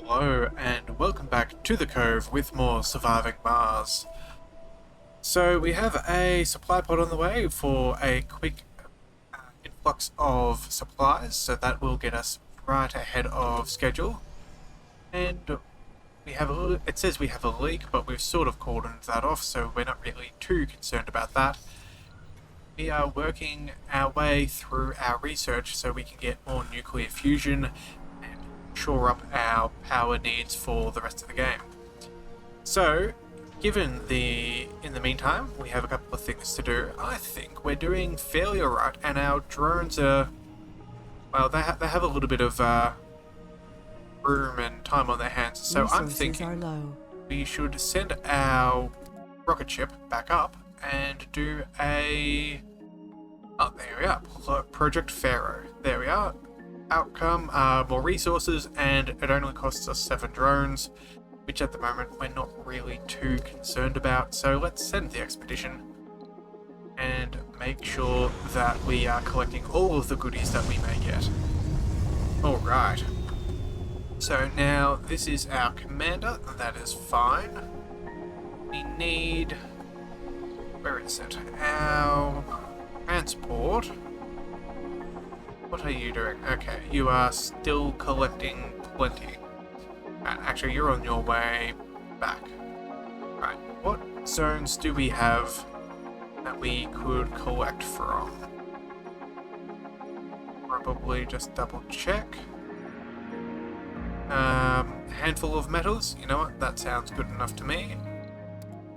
Hello and welcome back to the Cove with more Surviving Mars. So we have a supply pod on the way for a quick influx of supplies, so that will get us right ahead of schedule. And we have it says we have a leak, but we've sort of cordoned that off, so we're not really too concerned about that. We are working our way through our research so we can get more nuclear fusion shore up our power needs for the rest of the game. So, in the meantime, we have a couple of things to do. I think we're doing fairly alright, and our drones are, well, they have a little bit of room and time on their hands. So Resources I'm thinking are low. we should send our rocket ship back up and do a, oh, there we are, Project Pharaoh. There we are. Outcome, more resources, and it only costs us 7 drones, which at the moment we're not really too concerned about. So let's send the expedition and make sure that we are collecting all of the goodies that we may get. Alright. So now this is our commander, that is fine. We need, where is it? Our transport. What are you doing? Okay, you are still collecting plenty. Actually, you're on your way back. Right, what zones do we have that we could collect from? Probably just double check. Handful of metals. You know what? That sounds good enough to me.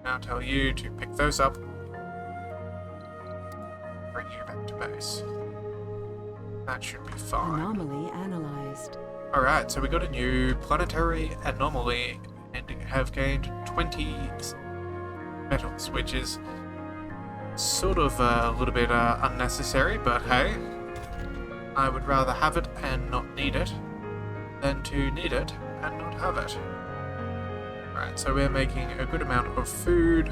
I'll tell you to pick those up. Bring you back to base. That should be fine. Anomaly analyzed. Alright, so we got a new planetary anomaly and have gained 20 metals, which is sort of a little bit unnecessary, but hey, I would rather have it and not need it than to need it and not have it. Alright, so we're making a good amount of food.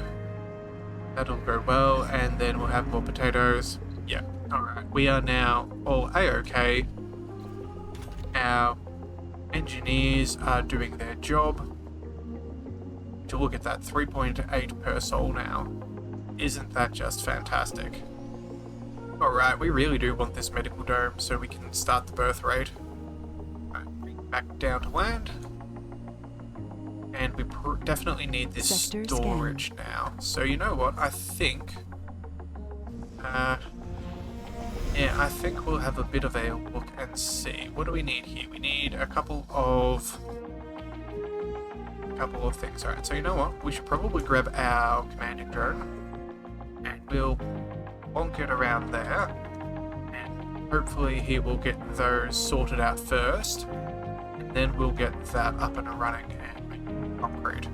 That'll go well, and then we'll have more potatoes. Yeah. Alright, we are now all A-OK. Our engineers are doing their job. To look at that, 3.8 per soul now. Isn't that just fantastic? Alright, we really do want this medical dome so we can start the birth rate. Right, bring it back down to land. And we definitely need this Sector storage now. So you know what, I think... yeah, I think we'll have a bit of a look and see. What do we need here? We need a couple of things. Alright, so you know what? We should probably grab our commanding drone and we'll bonk it around there. And hopefully he will get those sorted out first. And then we'll get that up and running and make concrete.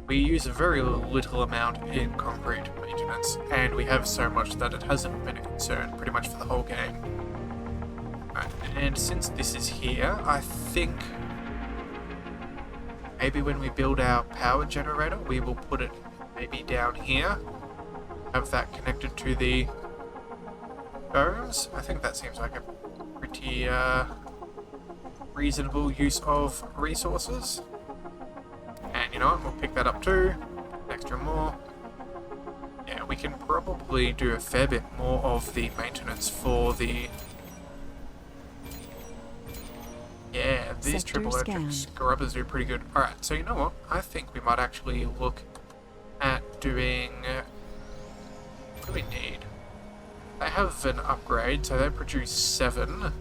We use a very little amount in concrete maintenance, and we have so much that it hasn't been a concern pretty much for the whole game. Right, and since this is here, I think maybe when we build our power generator, we will put it maybe down here, have that connected to the domes. I think that seems like a pretty reasonable use of resources. And you know what, we'll pick that up too. Extra more. Yeah, we can probably do a fair bit more of the maintenance for the... Yeah, these Sector triple electric scan. scrubbers do pretty good. Alright, so you know what, I think we might actually look at doing... what do we need? They have an upgrade, so they produce 7.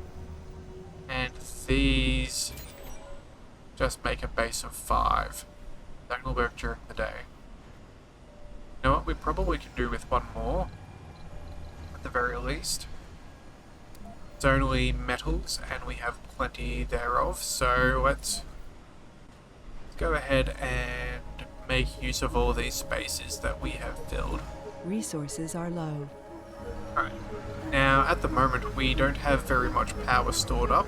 And these just make a base of 5. That will work during the day. You know what, we probably can do with one more, at the very least. It's only metals, and we have plenty thereof, so let's go ahead and make use of all these spaces that we have filled. Resources are low. Alright, now at the moment we don't have very much power stored up,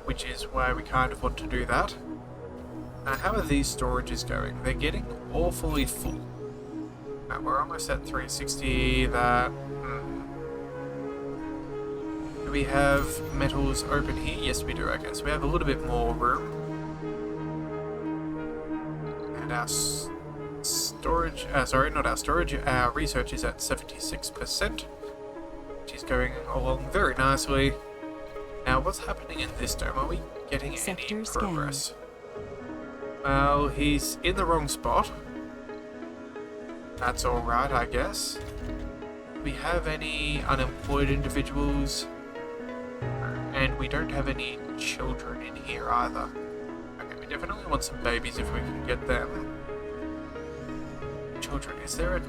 which is why we kind of want to do that. How are these storages going? They're getting awfully full. We're almost at 360. That Do we have metals open here? Yes, we do. Okay, so we have a little bit more room. And our storage, sorry, not our storage, our research is at 76%, which is going along very nicely. Now, what's happening in this dome? Are we getting Sector any scanned. progress? Well, he's in the wrong spot. That's alright, I guess. Do we have any unemployed individuals? And we don't have any children in here either. Okay, we definitely want some babies if we can get them. Children, is there a...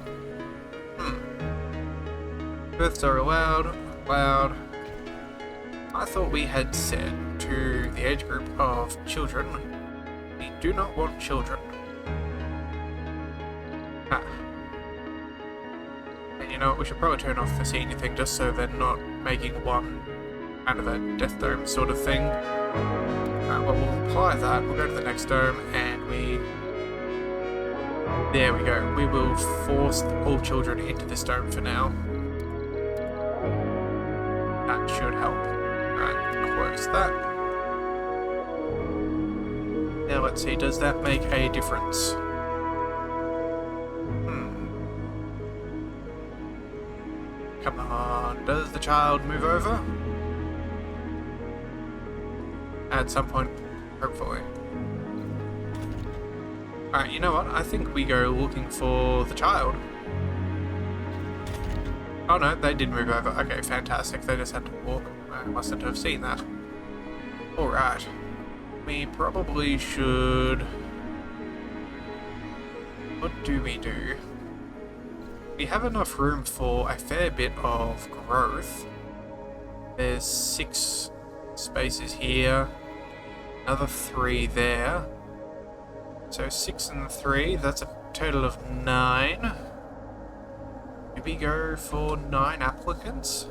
Births are allowed. I thought we had said to the age group of children, we do not want children. And you know what, we should probably turn off the senior thing just so they're not making one kind of a death dome sort of thing. Well, we'll apply that, we'll go to the next dome, and there we go. We will force all children into this dome for now. That should help. Alright, close that. Now let's see, does that make a difference? Come on, does the child move over? At some point, hopefully. Alright, you know what? I think we go looking for the child. Oh no, they did move over. Okay, fantastic. They just had to walk. I mustn't have seen that. Alright. We probably should... What do we do? We have enough room for a fair bit of growth. There's 6 spaces here. Another 3 there. So 6 and 3, that's a total of 9. Do we go for 9 applicants?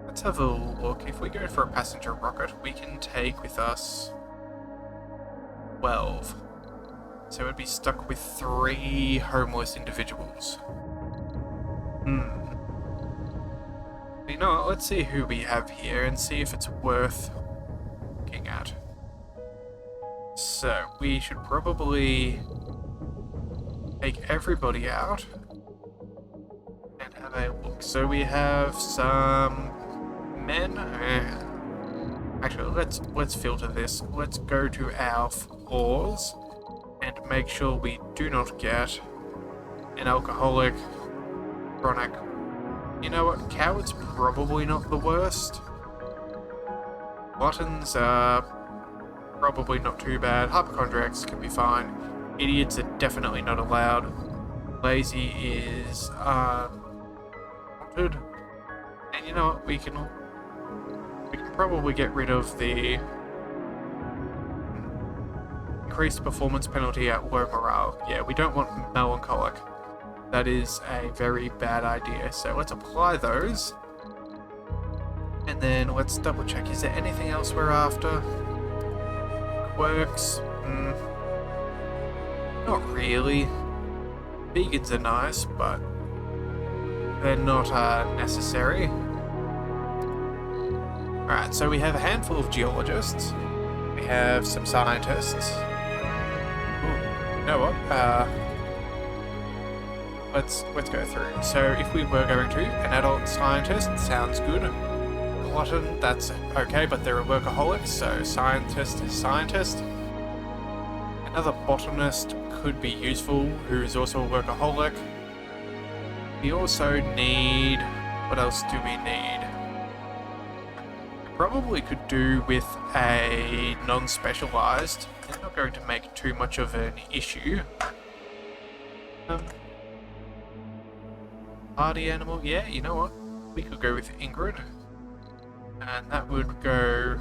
Let's have a look. If we go for a passenger rocket, we can take with us 12. So we'd be stuck with 3 homeless individuals. You know what, let's see who we have here and see if it's worth looking at. So, we should probably take everybody out and have a look. So we have some men. Actually, let's filter this. Let's go to our floors and make sure we do not get an alcoholic, chronic. You know what? Cowards probably not the worst. Gluttons are probably not too bad. Hypochondriacs can be fine. Idiots are definitely not allowed. Lazy is wanted. And you know what? We can probably get rid of the increased performance penalty at low morale. Yeah, we don't want melancholic. That is a very bad idea. So let's apply those. And then let's double check. Is there anything else we're after? Quirks? Not really. Vegans are nice, but they're not necessary. Alright, so we have a handful of geologists. We have some scientists. Ooh, you know what? Let's go through. So if we were going to, an adult scientist sounds good. Glutton, that's okay, but they're a workaholic, so scientist is scientist. Another botanist could be useful, who is also a workaholic. We also need... What else do we need? We probably could do with a non-specialized. It's not going to make too much of an issue. Party animal, yeah, you know what? We could go with Ingrid. And that would go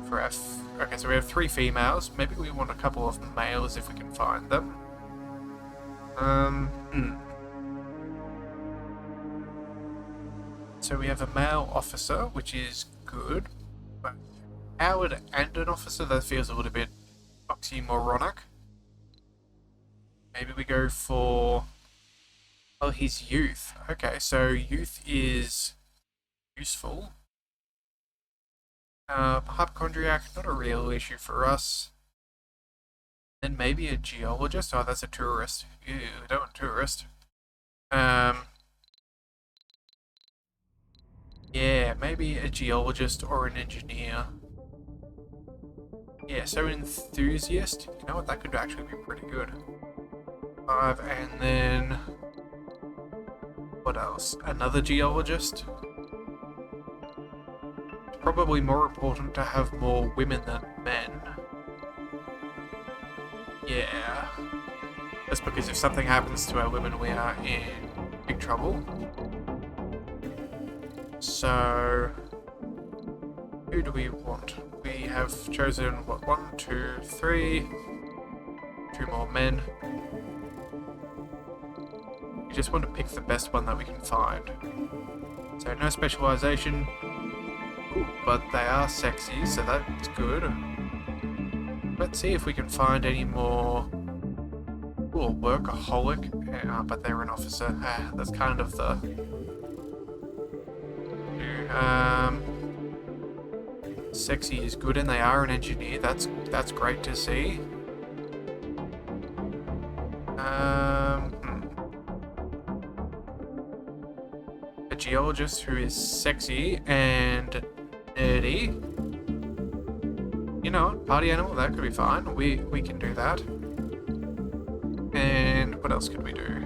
for our... Okay, so we have 3 females. Maybe we want a couple of males if we can find them. So we have a male officer, which is good. But Howard and an officer, that feels a little bit oxymoronic. Maybe we go for... Oh, he's youth. Okay, so youth is useful. Hypochondriac, not a real issue for us. Then maybe a geologist. Oh, that's a tourist. Ew, don't want a tourist. Yeah, maybe a geologist or an engineer. Yeah, so enthusiast. You know what? That could actually be pretty good. 5, and then what else? Another geologist. It's probably more important to have more women than men. Yeah. That's because if something happens to our women, we are in big trouble. So, who do we want? We have chosen, what, 1, 2, 3, 2 more men. We just want to pick the best one that we can find. So no specialization. Ooh, but they are sexy, so that's good. Let's see if we can find any more. Ooh, workaholic. But they're an officer. That's kind of the. Sexy is good, and they are an engineer. That's great to see. A geologist who is sexy and nerdy. You know what? Party animal, that could be fine. We can do that. And what else could we do?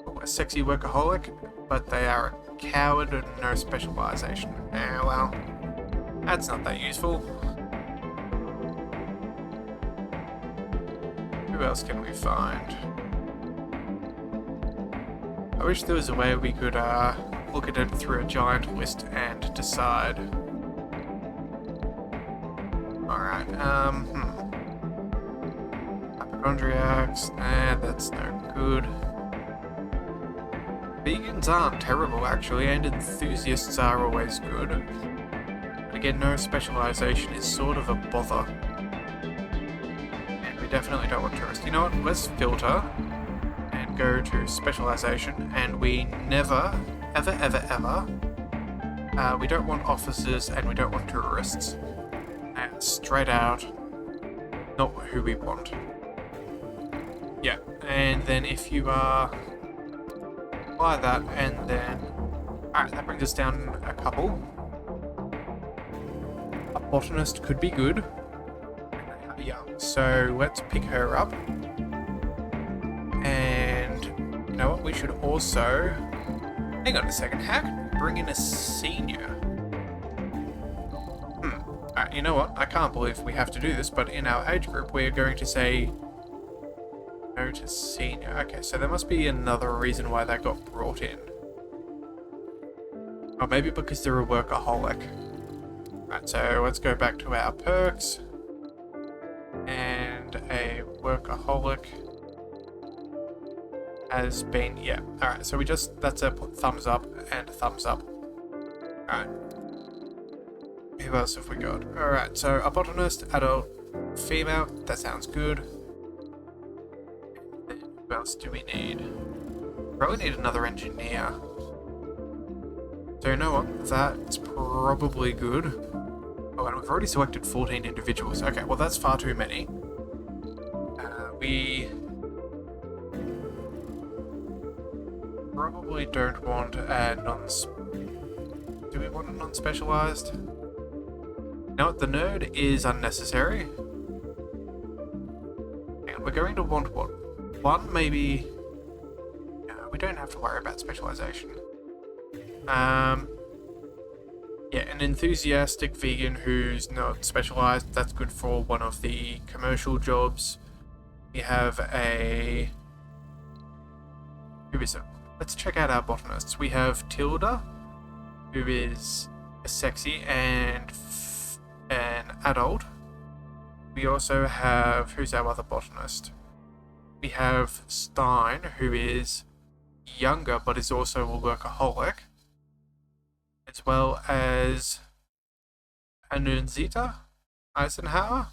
Oh, a sexy workaholic, but they are a coward and no specialization. Well, that's not that useful. Who else can we find? I wish there was a way we could look at it through a giant list and decide. Alright, Hypochondriacs, that's no good. Vegans aren't terrible actually, and enthusiasts are always good. But again, no specialization is sort of a bother. And we definitely don't want tourists. You know what, let's filter and go to specialization, and we never, ever, we don't want officers and we don't want tourists. And straight out, not who we want. Yeah, and then if you apply that, and then alright, that brings us down a couple. A botanist could be good. Yeah, so let's pick her up. And you know what? We should also hang on a second. How can we bring in a senior? Alright, you know what? I can't believe we have to do this, but in our age group, we are going to say no to senior. Okay, so there must be another reason why that got brought in. Or maybe because they're a workaholic. Right, so let's go back to our perks. And a workaholic has been, yeah. Alright, so that's a thumbs up and a thumbs up. Alright. Who else have we got? Alright, so a botanist, adult, female, that sounds good. Who else do we need? Probably need another engineer. So you know what? That's probably good. Oh, and we've already selected 14 individuals. Okay, well that's far too many. We probably don't want a do we want a non-specialized? You know what? The nerd is unnecessary. And we're going to want what? One, maybe. No, we don't have to worry about specialization. Yeah, an enthusiastic vegan who's not specialized. That's good for one of the commercial jobs. We have a. Who is it? Let's check out our botanists. We have Tilda, who is a sexy and an adult. We also have, who's our other botanist? We have Stein, who is younger but is also a workaholic, as well as Annunzita Eisenhower,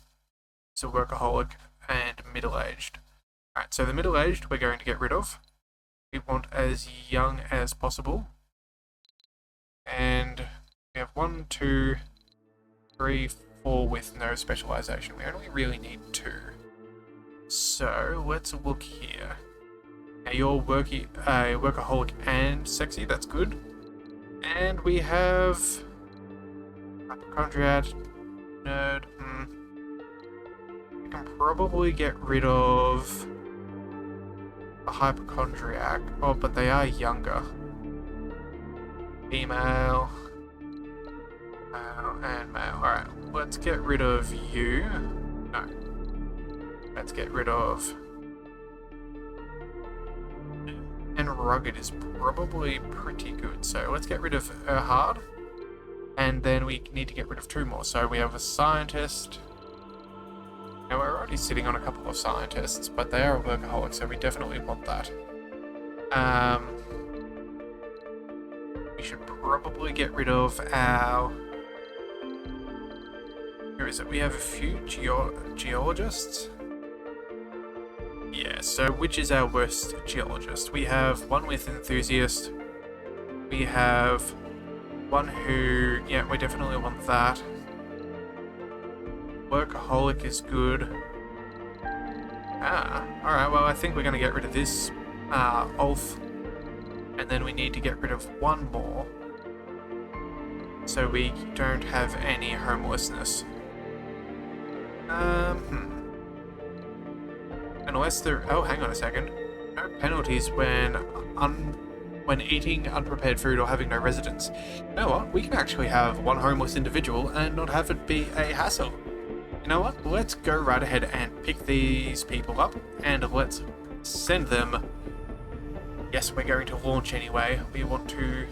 who's a workaholic and middle-aged. Alright, so the middle-aged we're going to get rid of. We want as young as possible. And we have 1, 2, 3, 4 with no specialization. We only really need 2. So let's look here. Now you're workaholic and sexy, that's good. And we have hypochondriac, nerd. We can probably get rid of the hypochondriac. Oh, but they are younger. Female, male, and male. Alright, let's get rid of you. No. Let's get rid of... And rugged is probably pretty good. So let's get rid of hard. And then we need to get rid of 2 more. So we have a scientist. Now we're already sitting on a couple of scientists, but they are a workaholic, so we definitely want that. We should probably get rid of our... Where is it? We have a few geologists. Yeah, so which is our worst geologist? We have one with enthusiast. We have one who... Yeah, we definitely want that. Workaholic is good. Alright, well I think we're going to get rid of this Ulf. And then we need to get rid of 1 more. So we don't have any homelessness. Unless there... Oh, hang on a second. No penalties when eating unprepared food or having no residence. You know what? We can actually have 1 homeless individual and not have it be a hassle. You know what? Let's go right ahead and pick these people up and let's send them. Yes, we're going to launch anyway. We want to...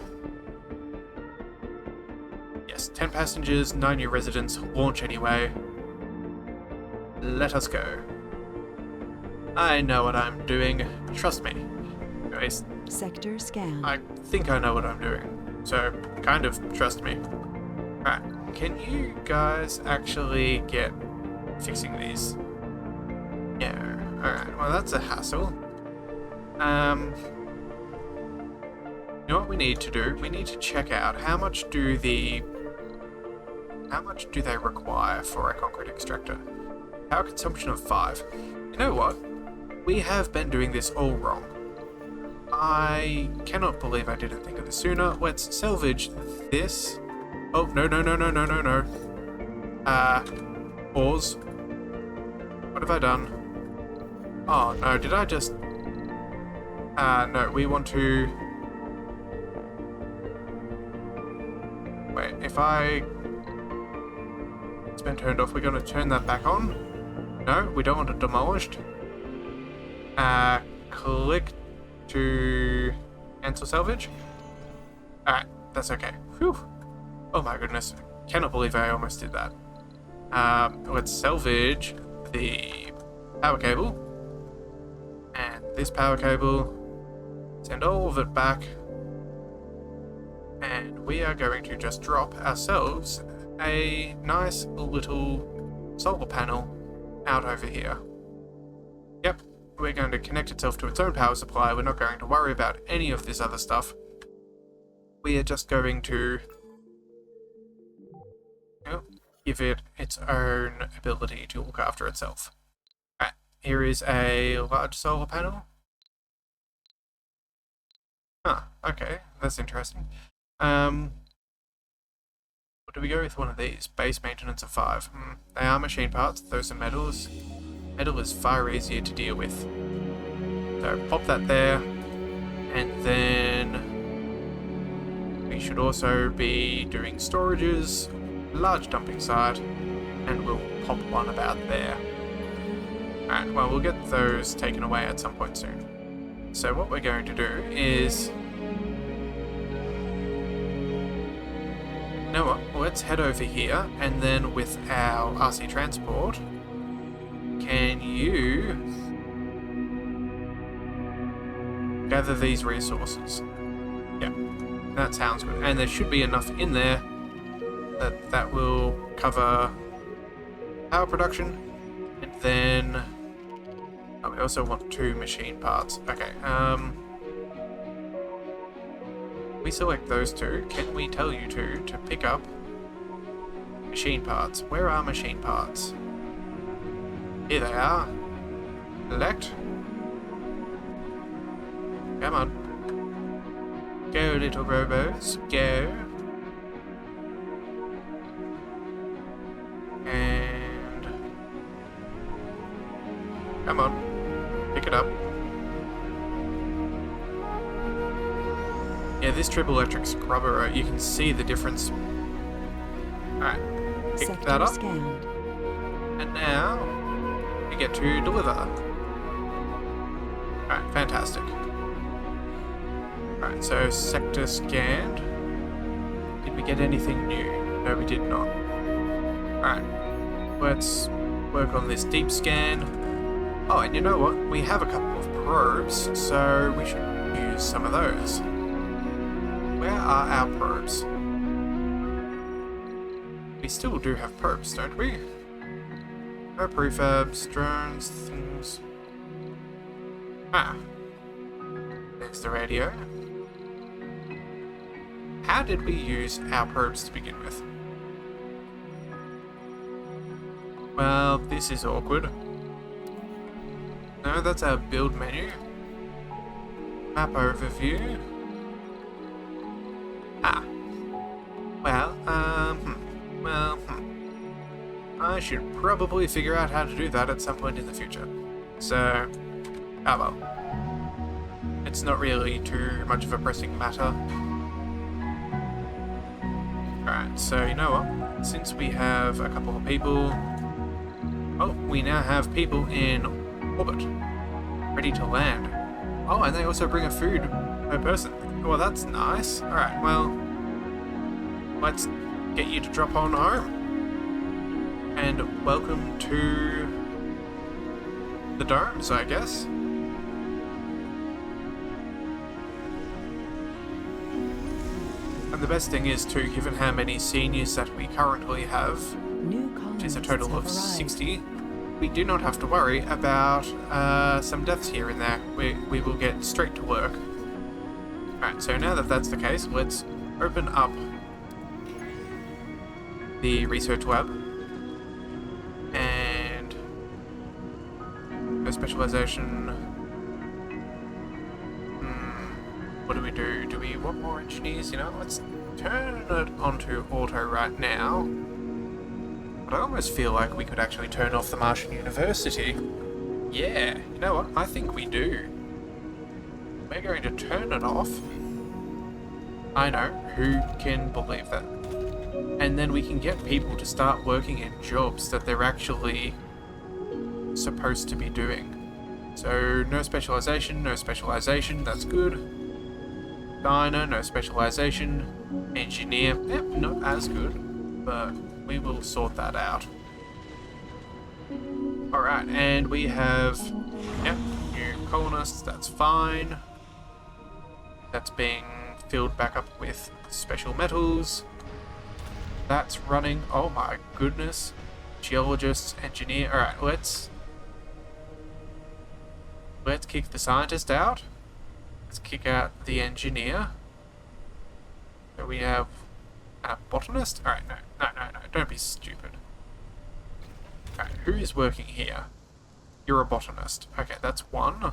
Yes, 10 passengers, 9 new residents, launch anyway. Let us go. I know what I'm doing. Trust me. Anyways, Sector scan. I think I know what I'm doing. So, kind of trust me. Alright, can you guys actually get fixing these? Yeah, alright, well that's a hassle. You know what we need to do? We need to check out how much do they require for a concrete extractor? Power consumption of 5. You know what? We have been doing this all wrong. I cannot believe I didn't think of this sooner. Let's salvage this. Oh, no. Pause. What have I done? Oh, no, did I just... no, we want to... Wait, if it's been turned off, we're going to turn that back on? No, we don't want it demolished. Click to cancel salvage. Alright, that's okay. Whew. Oh my goodness. Cannot believe I almost did that. Let's salvage the power cable. And this power cable. Send all of it back. And we are going to just drop ourselves a nice little solar panel out over here. Yep, we're going to connect itself to its own power supply. We're not going to worry about any of this other stuff. We are just going to give it its own ability to look after itself. Alright, here is a large solar panel. Huh, okay, that's interesting. What do we go with one of these? Base maintenance of 5. They are machine parts, those are metals. Metal is far easier to deal with. So pop that there, and then we should also be doing storages, large dumping site, and we'll pop one about there. Alright, well we'll get those taken away at some point soon. So what we're going to do is... You know what, let's head over here, and then with our RC transport, can you gather these resources? Yeah, that sounds good. And there should be enough in there that will cover power production, and then we also want 2 machine parts. Okay, We select those two. Can we tell you to pick up machine parts? Where are machine parts? Here they are. Select. Come on. Go, little robos. Go. And... come on. Pick it up. Yeah, this triple electric scrubber, you can see the difference. Alright, pick Sector that up. scanned. And now, we get to deliver. Alright, fantastic. Alright, so sector scanned. Did we get anything new? No, we did not. Alright, let's work on this deep scan. Oh, and you know what? We have a couple of probes, so we should use some of those. Where are our probes? We still do have probes, don't we? No prefabs, drones, things. Ah. There's the radio. How did we use our probes to begin with? Well, this is awkward. No, that's our build menu. Map overview. Ah. Well, I should probably figure out how to do that at some point in the future. So, oh well. It's not really too much of a pressing matter. Alright, so you know what? Since we have a couple of people... oh, we now have people in orbit. Ready to land. Oh, and they also bring a food per person. Well, that's nice. Alright, well, let's get you to drop on home. And welcome to the domes, I guess. And the best thing is too, given how many seniors that we currently have, New which is a colonists total have of arrived. 60, we do not have to worry about some deaths here and there. We will get straight to work. Alright, so now that that's the case, let's open up the research lab. And no specialization. What do we do? Do we want more engineers? You know, let's turn it onto auto right now. But I almost feel like we could actually turn off the Martian University. Yeah, you know what? I think we do. We're going to turn it off. I know, who can believe that? And then we can get people to start working in jobs that they're actually supposed to be doing. So, no specialization, that's good. Diner, no specialization. Engineer, not as good, but we will sort that out. Alright, and we have, new colonists, that's fine. That's being filled back up with special metals. That's running, oh my goodness. Geologists, engineer, alright, let's kick the scientist out. Let's kick out the engineer. So we have a botanist? Alright, no, don't be stupid. Alright, who is working here? You're a botanist. Okay, that's one.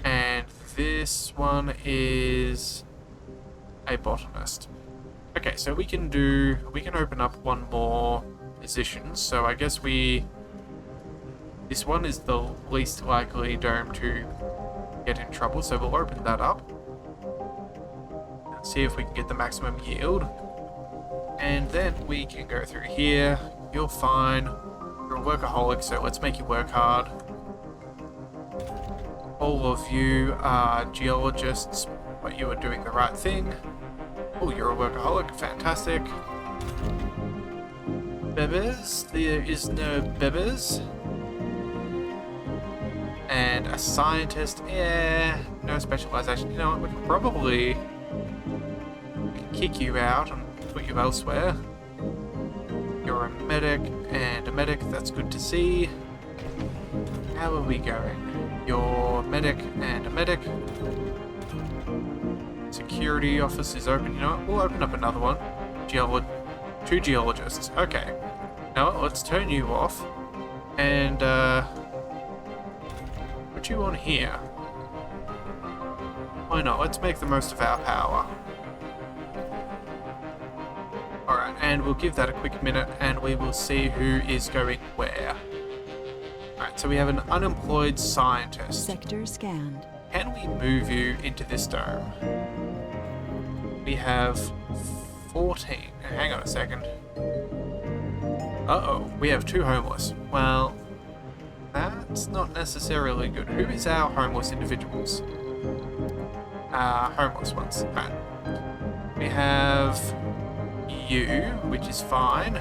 And this one is a botanist. Okay, so we can open up one more position. So I guess this one is the least likely dome to get in trouble, so we'll open that up. See if we can get the maximum yield. And then we can go through here. You're fine. You're a workaholic, so let's make you work hard. All of you are geologists, but you are doing the right thing. Oh, you're a workaholic. Fantastic. Bebbers? There is no bebbers. And a scientist, no specialization. You know what, we can probably kick you out and put you elsewhere. You're a medic and a medic, that's good to see. How are we going? You're medic and a medic. Security office is open. You know what? We'll open up another one. Two geologists. Okay. Now let's turn you off. And, put you on here. Why not? Let's make the most of our power. Alright, and we'll give that a quick minute and we will see who is going where. Alright, so we have an unemployed scientist. Sector scanned. Can we move you into this dome? We have 14. Hang on a second. Uh-oh, we have 2 homeless. Well, that's not necessarily good. Who is our homeless individuals? Homeless ones. Right. We have you, which is fine.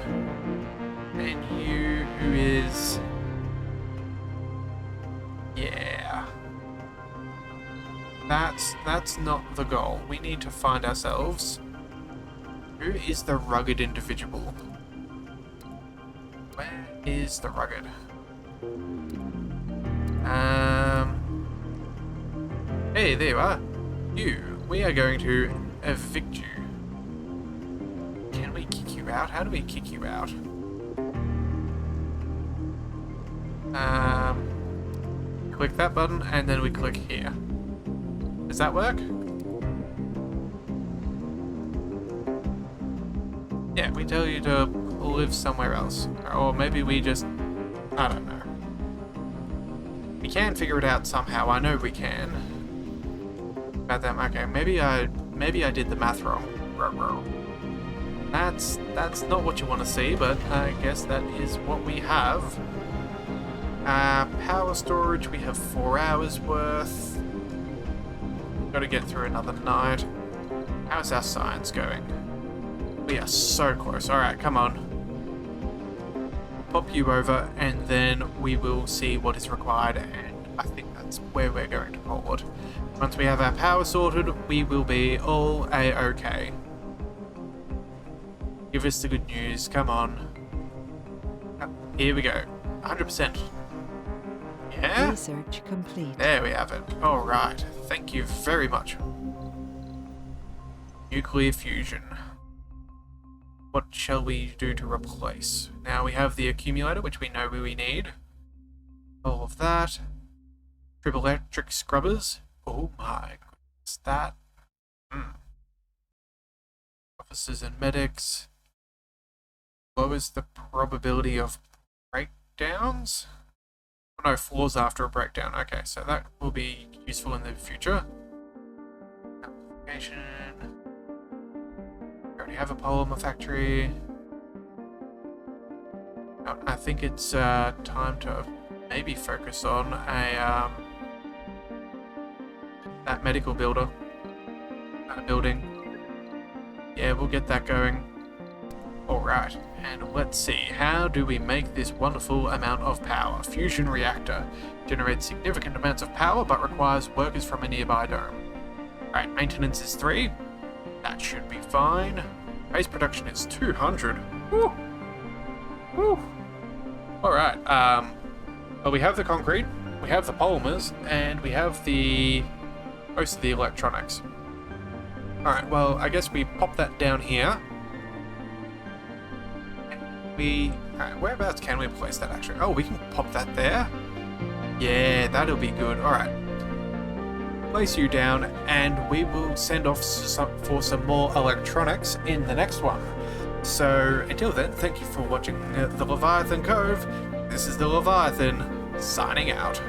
And you, who is... Yeah. That's not the goal. We need to find ourselves... Who is the rugged individual? Where is the rugged? Hey, there you are. We are going to evict you. Can we kick you out? How do we kick you out? Click that button and then we click here. Does that work? Yeah, we tell you to live somewhere else. Or maybe we just... I don't know. We can figure it out somehow. I know we can. About them. Okay, maybe I did the math wrong. That's not what you want to see, but I guess that is what we have. Power storage, we have 4 hours worth. Gotta get through another night. How's our science going? We are so close. Alright, come on. Pop you over, and then we will see what is required, and I think that's where we're going to call it. Once we have our power sorted, we will be all A-okay. Give us the good news, come on. Here we go. 100%. Yeah? Research complete. There we have it. Alright, thank you very much. Nuclear fusion. What shall we do to replace? Now we have the accumulator, which we know we need. All of that. Triple electric scrubbers. Oh my goodness, that. Officers and medics. Lowers the probability of breakdowns? Oh, no, flaws after a breakdown. Okay, so that will be useful in the future. Application. We already have a polymer factory. I think it's time to maybe focus on a that medical building. Yeah, we'll get that going. Alright, and let's see, how do we make this wonderful amount of power? Fusion reactor. Generates significant amounts of power, but requires workers from a nearby dome. Alright, maintenance is 3. That should be fine. Base production is 200. Woo! Woo! Alright, well, we have the concrete, we have the polymers, and we have most of the electronics. Alright, well, I guess we pop that down here. Alright, whereabouts can we place that actually? Oh, we can pop that there. Yeah, that'll be good. Alright. Place you down, and we will send off for some more electronics in the next one. So, until then, thank you for watching the Leviathan Cove. This is the Leviathan, signing out.